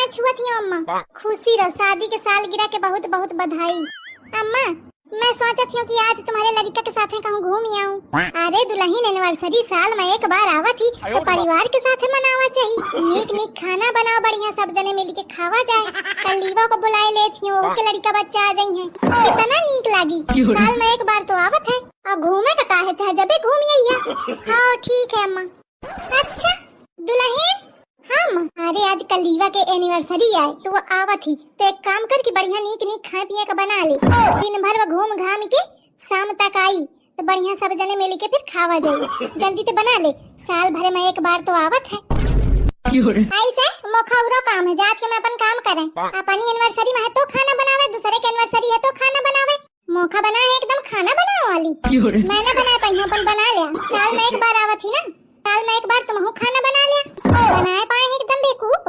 छुआ थी अम्मा। खुशी रहो, शादी के सालगिरह के बहुत बहुत बधाई। अम्मा मैं सोचा थी कि आज तुम्हारे लड़का के साथ कहूँ घूम आऊँ। अरे दुल्हन एनिवर्सरी साल में एक बार आवा थी तो परिवार के साथ मनावा चाहिए। नीक नीक खाना बनाओ बढ़िया, सब जने मिल के खावा जाए। कलीवा को बुलाए ले थी, के लड़का बच्चा आ जाए है, कितना नीक लागी। साल में एक बार तो आवत है और घूमे का काहे चाहे जब घूम आइया। हाँ ठीक है अम्मा। अच्छा दुल्हन, हम अरे आज कलीवा के एनिवर्सरी आए तो वो आवत थी, तो एक काम कर कि बढ़िया नीक नीक खाए पिए का बना ले। दिन भर वो घूम घाम के शाम तक आई तो बढ़िया सब जने मिल के फिर खावा जाए। जल्दी से बना ले, साल भर में एक बार तो आवत है। ऐसे मोखौरो काम है, जाके मैं अपन काम करें। अपनी एनिवर्सरी में है तो खाना बनावे, दूसरे के एनिवर्सरी है तो खाना बनावे। मौका बना है एकदम खाना बनाने वाली। मैं ना बना पाई, अपन बना लिया। साल में एक बार आवत थी ना, साल में एक बार तुम खाना बना लिया, बनाए पाए एकदम बेवकूफ।